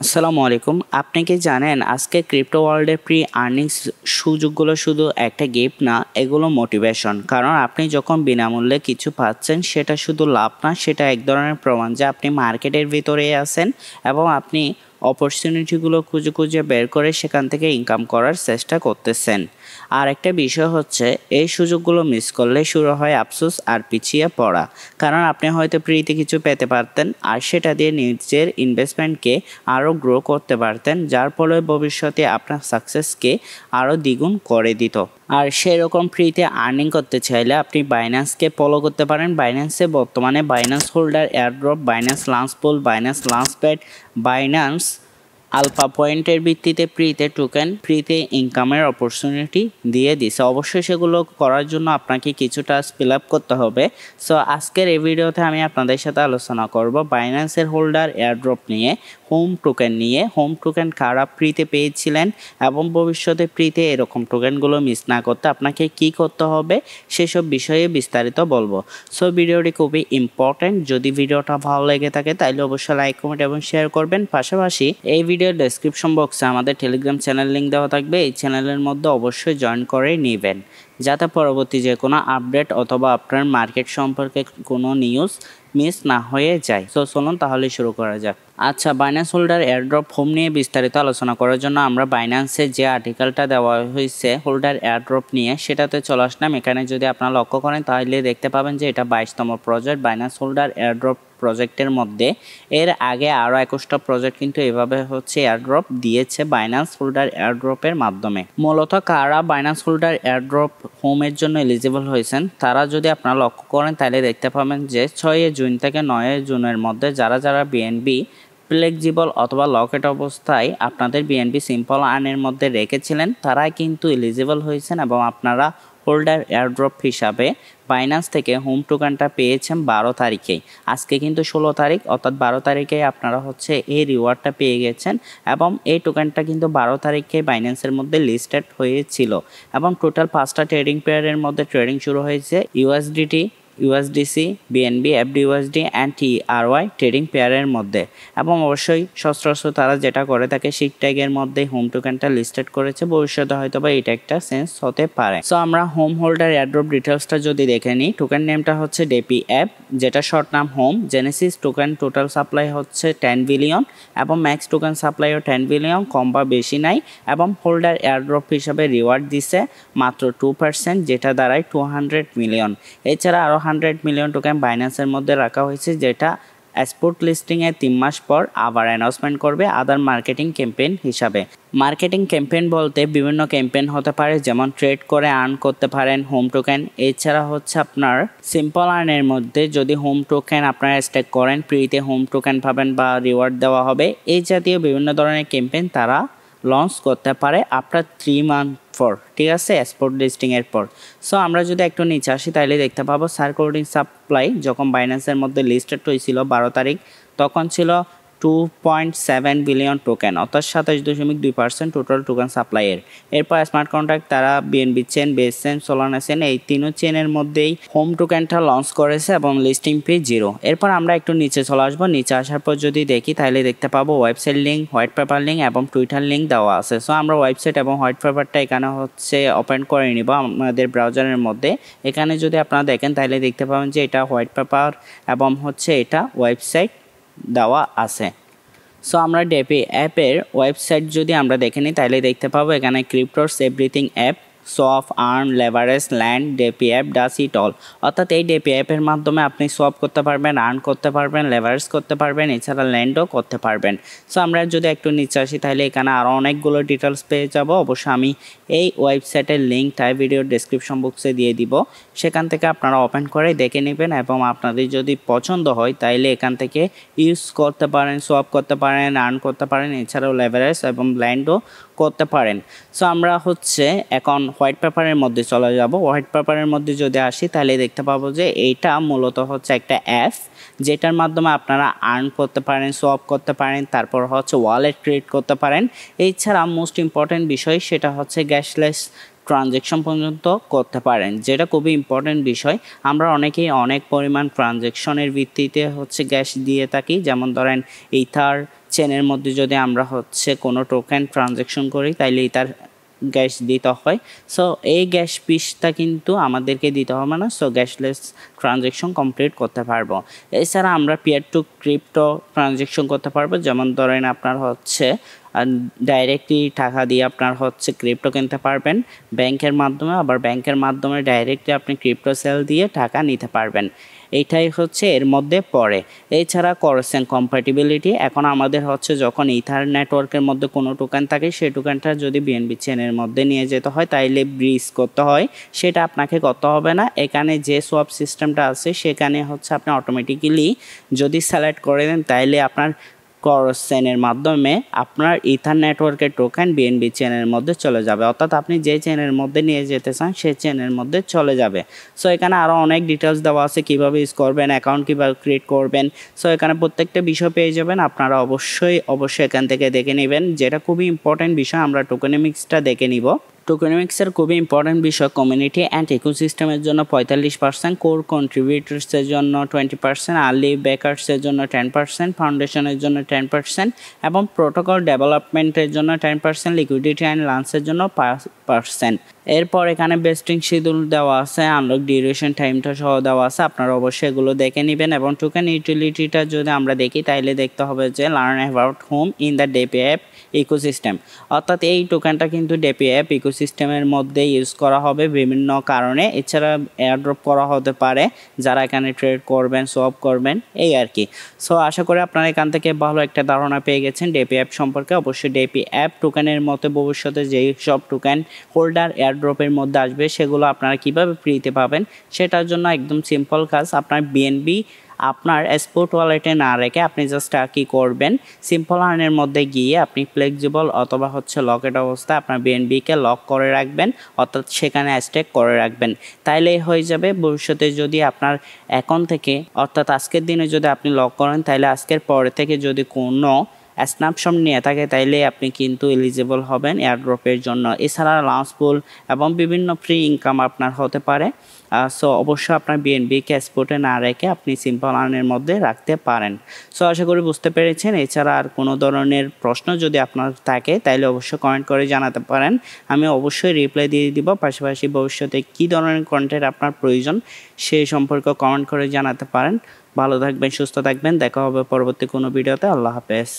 আসসালামু আলাইকুম। আপনি কি জানেন আজকে ক্রিপ্টো ওয়ার্ল্ডের প্রি আর্নিংস সুযোগগুলো শুধু একটা গিফট না, এগুলো মোটিভেশন। কারণ আপনি যখন বিনামূল্যে কিছু পাচ্ছেন সেটা শুধু লাভ না, সেটা এক ধরনের প্রমাণ যে আপনি মার্কেটের ভিতরে আছেন এবং আপনি অপরচুনিটিগুলো খুঁজে খুঁজে বের করে সেখান থেকে ইনকাম করার চেষ্টা করতেছেন। আর একটা বিষয় হচ্ছে, এই সুযোগগুলো মিস করলে শুরু হয় আফসোস আর পিছিয়ে পড়া। কারণ আপনি হয়তো ফ্রিতে কিছু পেতে পারতেন আর সেটা দিয়ে নিজের ইনভেস্টমেন্টকে আরও গ্রো করতে পারতেন, যার ফলে ভবিষ্যতে আপনার সাকসেসকে আরও দ্বিগুণ করে দিত। আর সেরকম ফ্রিতে আর্নিং করতে চাইলে আপনি বাইন্যান্সকে ফলো করতে পারেন। বাইন্যান্সে বর্তমানে Binance holder, airdrop, Binance launch pool, Binance launch pad, Binance alpha পয়েন্টের ভিত্তিতে ফ্রিতে টোকেন, ফ্রিতে ইনকামের অপরচুনিটি দিয়ে দিছে। অবশ্যই সেগুলো করার জন্য আপনাকে কিছুটা ফিল আপ করতে হবে। সো আজকের এই ভিডিওতে আমি আপনাদের সাথে আলোচনা করব বাইন্যান্সের হোল্ডার, এয়ারড্রপ নিয়ে, হোম টোকেন নিয়ে। হোম টোকেন কারা ফ্রিতে পেয়েছিলেন এবং ভবিষ্যতে ফ্রিতে এরকম টোকেনগুলো মিস না করতে আপনাকে কি করতে হবে সেসব বিষয়ে বিস্তারিত বলবো। সো ভিডিওটি খুবই ইম্পর্টেন্ট। যদি ভিডিওটা ভালো লেগে থাকে তাহলে অবশ্যই লাইক, কমেন্ট এবং শেয়ার করবেন। পাশাপাশি এই ভিডিওর ডেসক্রিপশন বক্সে আমাদের টেলিগ্রাম চ্যানেল লিঙ্ক দেওয়া থাকবে। এই চ্যানেলের মধ্যে অবশ্যই জয়েন করে নেবেন, যাতে পরবর্তী যে কোনো আপডেট অথবা আপনার মার্কেট সম্পর্কে কোনো নিউজ মিস না হয়ে যায়। সো চলুন তাহলে শুরু করা যাক। আচ্ছা, বাইন্যান্স হোল্ডার, এয়ারড্রপ, হোম নিয়ে বিস্তারিত আলোচনা করার জন্য আমরা বাইন্যান্সের যে আর্টিকেলটা দেওয়া হয়েছে হোল্ডার, এয়ারড্রপ নিয়ে, সেটাতে চলে আসলাম। এখানে যদি আপনারা লক্ষ্য করেন তাহলে দেখতে পাবেন যে এটা 22তম প্রজেক্ট বাইন্যান্স হোল্ডার এয়ারড্রপ প্রজেক্টের মধ্যে। এর আগে আরও 21টা প্রজেক্ট কিন্তু এভাবে এয়ারড্রপ দিয়েছে বাইন্যান্স হোল্ডার এয়ারড্রপের মাধ্যমে। মূলত কারা বাইন্যান্স হোল্ডার এয়ারড্রপ হোমের জন্য এলিজিবল হয়েছেন, তারা যদি আপনারা লক্ষ্য করেন তাহলে দেখতে পাবেন যে 6 জুন থেকে 9 জুনের মধ্যে যারা বিএনবি ফ্লেক্সিবল অথবা লকেট অবস্থায় আপনাদের বিএনবি সিম্পল আর্নের মধ্যে রেখেছিলেন, তারাই কিন্তু এলিজিবল হয়েছেন এবং আপনারা হোল্ডার এয়ারড্রপ হিসাবে বাইন্যান্স থেকে হোম টোকেনটা পেয়েছেন 12 তারিখেই। আজকে কিন্তু 16 তারিখ, অর্থাৎ 12 তারিখে আপনারা এই রিওয়ার্ডটা পেয়ে গেছেন এবং এই টোকেনটা কিন্তু 12 তারিখে বাইন্যান্সের মধ্যে লিস্টেড হয়েছিল এবং টোটাল 5টা ট্রেডিং পেয়ারের মধ্যে ট্রেডিং শুরু হয়েছে USDT, USDC, BNB, FDUSD and TRY trading পেয়ারের মধ্যে। এবং অবশ্যই সচরাচর তারা যেটা করে থাকে শিট ট্যাগের মধ্যে হোম টোকেনটা লিস্টেড করেছে। ভবিষ্যতে হয়তো বা এটা একটা সেন্স হতে পারে। সো আমরা হোম হোল্ডার এয়ারড্রপ ডিটেলসটা যদি দেখে নিই, টোকেন নেমটা হচ্ছে ডেপি অ্যাপ, যেটা শর্ট নাম home. Genesis token total supply হচ্ছে 10 বিলিয়ন এবং ম্যাক্স টোকেন সাপ্লাইও 10 বিলিয়ন, কম বা বেশি নাই। এবং হোল্ডার এয়ারড্রপ হিসাবে রিওয়ার্ড দিছে মাত্র 2%, যেটা দাঁড়ায় 200 মিলিয়ন। এছাড়া আরও 100 মিলিয়ন টোকেন বাইন্যান্সের মধ্যে রাখা হয়েছে, যেটা স্পট লিস্টিংয়ের 3 মাস পর আবার অ্যানাউন্সমেন্ট করবে আদার মার্কেটিং ক্যাম্পেইন হিসাবে। মার্কেটিং ক্যাম্পেইন বলতে বিভিন্ন ক্যাম্পেইন হতে পারে, যেমন ট্রেড করে আর্ন করতে পারেন হোম টোকেন। এছাড়া আপনার সিম্পল আর্নের মধ্যে যদি হোম টোকেন আপনারা স্টেক করেন, ফ্রিতে হোম টোকেন পাবেন বা রিওয়ার্ড দেওয়া হবে। এই জাতীয় বিভিন্ন ধরনের ক্যাম্পেইন তারা লঞ্চ করতে পারে আফটার 3 মান্থ পর, ঠিক আছে, স্পট লিস্টিংয়ের পর। সো আমরা যদি একটু নিচে আসি তাহলে দেখতে পাবো সার্কুলেটিং সাপ্লাই যখন বাইন্যান্সের মধ্যে লিস্টেড হয়েছিল 12 তারিখ, তখন ছিল 2.7 বিলিয়ন টোকেন, অর্থাৎ 27.2% টোটাল টোকেন সাপ্লাইয়ের। এরপর স্মার্ট কন্ট্রাক্ট তারা BNB chain, base chain, Solana chain, এই 3 চেনের মধ্যেই হোম টোকেনটা লঞ্চ করেছে এবং লিস্টিং ফি 0। এরপর আমরা একটু নিচে চলে আসবো। নিচে আসার পর যদি দেখি তাহলে দেখতে পাবো website link, white paper link এবং টুইটার লিঙ্ক দেওয়া আছে। সো আমরা ওয়েবসাইট এবং হোয়াইট পেপারটা এখানে ওপেন করে নিব আমাদের ব্রাউজারের মধ্যে। এখানে যদি আপনারা দেখেন তাহলে দেখতে পাবেন যে এটা হোয়াইট পেপার এবং এটা ওয়েবসাইট দেওয়া আছে। সো আমরা ডেপি অ্যাপের ওয়েবসাইট যদি আমরা দেখে নিই তাহলে দেখতে পাবো এখানে crypto's everything app, swap, earn, leverage, lend, DeFi app does it all. অর্থাৎ এই ডেপি অ্যাপের মাধ্যমে আপনি সোয়াপ করতে পারবেন, আর্ন করতে পারবেন, লেভারেজ করতে পারবেন, এছাড়া ল্যান্ডও করতে পারবেন। সো আমরা যদি একটু নিচে আসি তাহলে এখানে আরও অনেকগুলো ডিটেলস পেয়ে যাব। অবশ্যই আমি এই ওয়েবসাইটের লিঙ্কটা ভিডিওর ডেসক্রিপশন বক্সে দিয়ে দিব, সেখান থেকে আপনারা ওপেন করে দেখে নেবেন এবং আপনাদের যদি পছন্দ হয় তাইলে এখান থেকে ইউজ করতে পারেন, সোয়াপ করতে পারেন, আর্ন করতে পারেন, এছাড়াও লেভারেজ এবং ল্যান্ডও করতে পারেন। সো আমরা এখন হোয়াইট পেপারের মধ্যে চলে যাব। হোয়াইট পেপারের মধ্যে যদি আসি তাহলে দেখতে পাবো যে এইটা মূলত একটা অ্যাপ, যেটার মাধ্যমে আপনারা আর্ন করতে পারেন, সোয়াপ করতে পারেন, তারপর ওয়ালেট ক্রিয়েট করতে পারেন। এছাড়া মোস্ট ইম্পর্টেন্ট বিষয় সেটা ক্যাশলেস ট্রানজ্যাকশন পর্যন্ত করতে পারেন, যেটা খুবই ইম্পর্টেন্ট বিষয়। আমরা অনেকেই অনেক পরিমাণ ট্রানজ্যাকশনের ভিত্তিতে ক্যাশ দিয়ে থাকি, যেমন ধরেন ইথার, চেনের মধ্যে যদি আমরা হচ্ছে কোনো টোকেন ট্রানজ্যাকশন করি তাইলে ইথার গ্যাস দিতে হয়। সো এই গ্যাস পিসটা কিন্তু আমাদেরকে দিতে হবে না। সো গ্যাসলেস ট্রানজ্যাকশন কমপ্লিট করতে পারবো। এছাড়া আমরা পিয়ার টু ক্রিপ্টো ট্রানজ্যাকশন করতে পারবো। যেমন ধরেন আপনার হচ্ছে ডাইরেক্টলি টাকা দিয়ে আপনার হচ্ছে ক্রিপ্টো কিনতে পারবেন ব্যাংকের মাধ্যমে, আবার ব্যাংকের মাধ্যমে ডাইরেক্টলি আপনি ক্রিপ্টো সেল দিয়ে টাকা নিতে পারবেন। এইটাই হচ্ছে এর মধ্যে পড়ে। এছাড়া করসেন কম্প্যাটিবিলিটি, এখন আমাদের হচ্ছে যখন ইথার নেটওয়ার্কের মধ্যে কোনো টোকেন থাকে সেই টোকেনটা যদি বিএনবি চেনের মধ্যে নিয়ে যেতে হয় তাইলে ব্রিজ করতে হয়, সেটা আপনাকে করতে হবে না। এখানে যে সোয়াপ সিস্টেমটা আছে সেখানে হচ্ছে আপনি অটোমেটিক্যালি যদি সিলেক্ট করে দেন তাইলে আপনার করসেনের মাধ্যমে আপনার ইথার নেটওয়ার্কের টোকেন বিএনবি চেনের মধ্যে চলে যাবে, অর্থাৎ আপনি যে চেনের মধ্যে নিয়ে যেতে চান সেই চেনের মধ্যে চলে যাবে। সো এখানে আরও অনেক ডিটেলস দেওয়া আছে কীভাবে ইউজ করবেন, অ্যাকাউন্ট কীভাবে ক্রিয়েট করবেন। সো এখানে প্রত্যেকটা বিষয় পেয়ে যাবেন, আপনারা অবশ্যই এখান থেকে দেখে নেবেন। যেটা খুবই ইম্পর্টেন্ট বিষয়, আমরা টোকেনমিক্সটা দেখে নিব। টোকেনমিক্সের খুবই ইম্পর্টেন্ট বিষয় কমিউনিটি অ্যান্ড ইকোসিস্টেমের জন্য 45%, কোর কন্ট্রিবিউটার্সের জন্য 20%, আর্লি বেকার্সের জন্য 10%, ফাউন্ডেশনের জন্য 10% এবং প্রোটোকল ডেভেলপমেন্টের জন্য 10%, লিকুইডিটি অ্যান্ড লান্সের জন্য 5%। এরপর এখানে বেস্টিং শিডিউল দেওয়া আছে, আনলক ডিউরেশন টাইমটা সহ দেওয়া আছে, আপনারা অবশ্যই এগুলো দেখে নেবেন। এবং টোকেন ইউটিলিটিটা যদি আমরা দেখি তাইলে দেখতে হবে যে learn about home in the DeFi app ecosystem, অর্থাৎ এই টোকেনটা কিন্তু ডেপি অ্যাপ ইকোসিস্টেমের মধ্যে ইউজ করা হবে বিভিন্ন কারণে। এছাড়া এয়ারড্রপ করা হতে পারে যারা এখানে ট্রেড করবেন, সোয়াপ করবেন, এই আর কি। সো আশা করি আপনারা এখান থেকে ভালো একটা ধারণা পেয়ে গেছেন ডেপি অ্যাপ সম্পর্কে। অবশ্যই ডেপি অ্যাপ টোকেনের মতো ভবিষ্যতে যেই সব টোকেন হোল্ডার এয়ারড্রপের মধ্যে আসবে সেগুলো আপনারা কিভাবে ফ্রিতে পাবেন সেটার জন্য একদম সিম্পল কাজ, আপনার বিএনবি আপনার স্পট ওয়ালেটে না রেখে আপনি জাস্ট কী করবেন, সিম্পল আর্নের মধ্যে গিয়ে আপনি ফ্লেক্সিবল অথবা হচ্ছে লকেট অবস্থায় আপনার বিএনবিকে লক করে রাখবেন, অর্থাৎ সেখানে স্টেক করে রাখবেন। তাইলেই হয়ে যাবে। ভবিষ্যতে যদি আপনার অ্যাকাউন্ট থেকে, অর্থাৎ আজকের দিনে যদি আপনি লক করেন তাইলে আজকের পরে থেকে যদি কোনো স্ন্যাপশট নিয়ে থাকে তাইলে আপনি কিন্তু এলিজিবল হবেন এয়ারড্রপের জন্য। এছাড়া লাউন্স পুল এবং বিভিন্ন ফ্রি ইনকাম আপনার হতে পারে। সো অবশ্যই আপনার বিএনবিকে স্পটে না রেখে আপনি সিম্পল আর্নের মধ্যে রাখতে পারেন। সো আশা করি বুঝতে পেরেছেন। এছাড়া আর কোনো ধরনের প্রশ্ন যদি আপনার থাকে তাইলে অবশ্যই কমেন্ট করে জানাতে পারেন, আমি অবশ্যই রিপ্লাই দিয়ে দিব। পাশাপাশি ভবিষ্যতে কী ধরনের কন্টেন্ট আপনার প্রয়োজন সেই সম্পর্কে কমেন্ট করে জানাতে পারেন। ভালো থাকবেন, সুস্থ থাকবেন, দেখা হবে পরবর্তী কোনো ভিডিওতে। আল্লাহ হাফেজ।